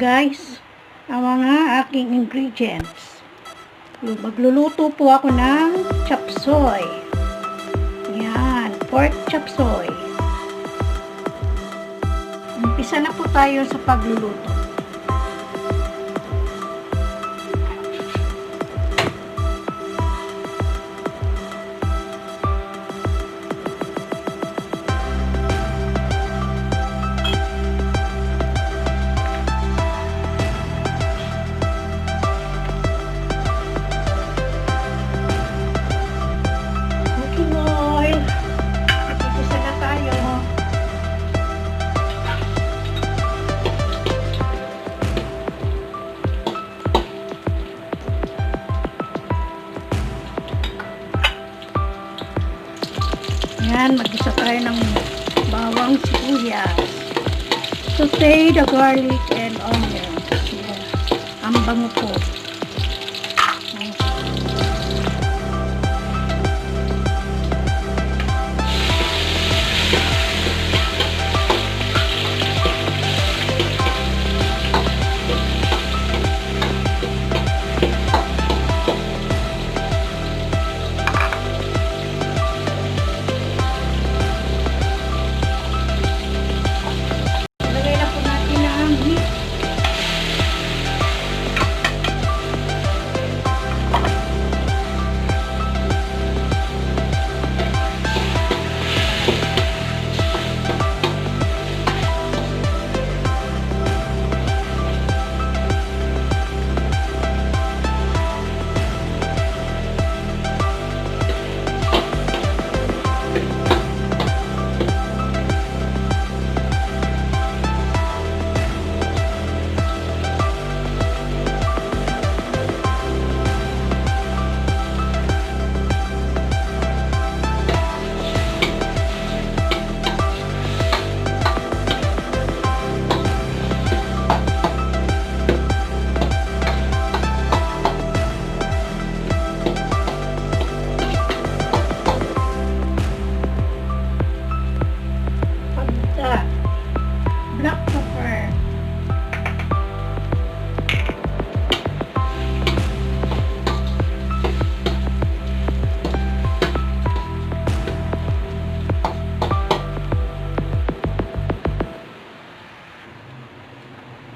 guys, ang mga aking ingredients. Magluluto po ako ng chopsuey. Yan, pork chopsuey. Umpisa na po tayo sa pagluluto. Yan, mag-isa tayo ng bawang sibuyas. Saute the garlic and onion. Yan. Ang bango po. Black pepper.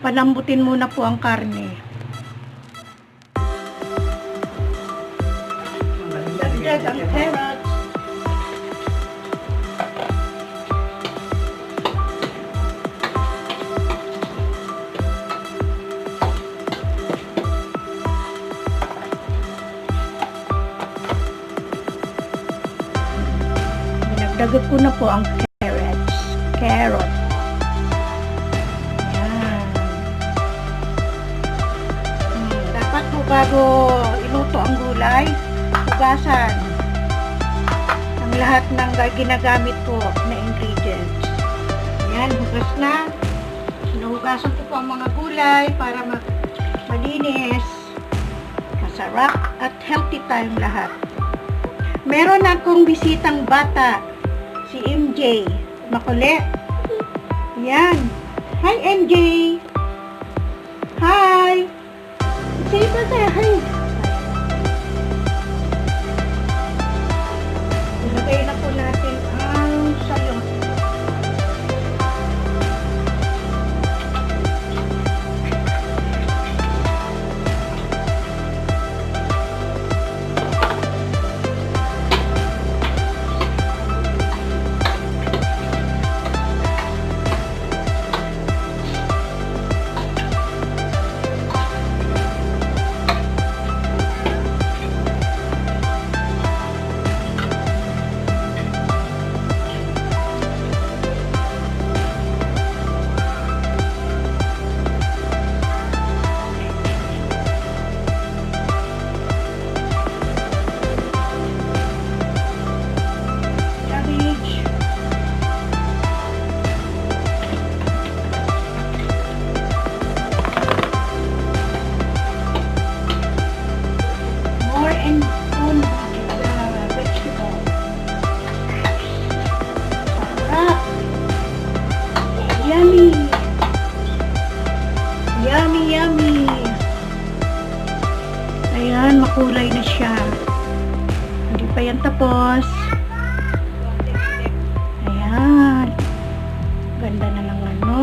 Palambutin muna po ang karne. Dagdag ang carrots. Dagdag ko na po ang carrot. Yan. Dapat po bago iluto ang gulay, hugasan ang lahat ng ginagamit po na ingredients. Yan, hugas na. Sinuhugasan ko po ang mga gulay para malinis, masarap at healthy tayong lahat. Meron akong bisitang bata, si MJ. Makulit. Yan. Hi, MJ. Hi. Say bata, hi. Ilagay na po natin ang sayo. Ayan, makulay na siya. Hindi pa yan tapos. Ayan. Ganda na ng ano.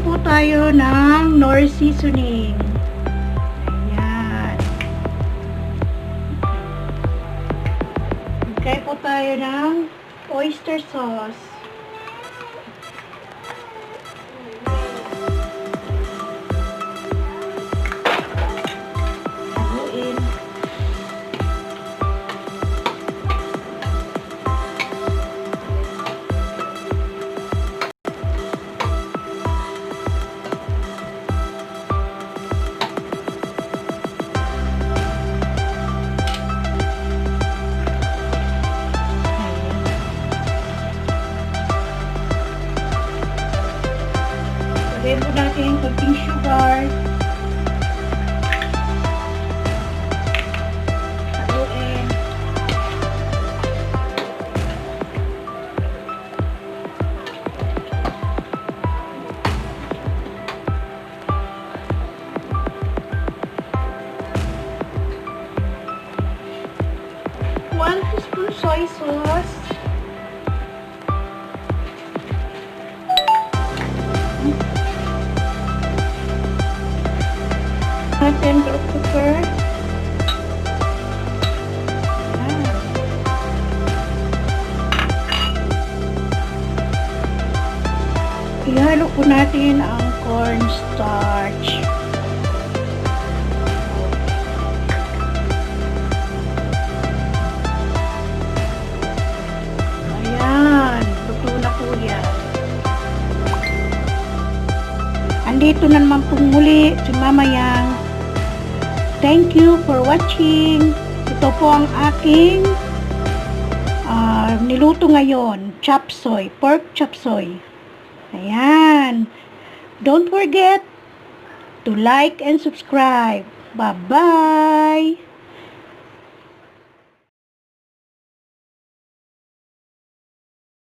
Po tayo ng Nor seasoning. Ayan. Okay po tayo ng oyster sauce. Haluin. Lagyan po natin konting sugar. Haluin. One teaspoon soy sauce. Natin bell pepper. Ihalo po natin ang cornstarch. Ayan, luto na po yan. Andito na naman pong muli si Mama Youngg. Thank you for watching. Ito po ang aking niluto ngayon. Chopsuey, pork chopsuey. Ayan. Don't forget to like and subscribe. Bye-bye.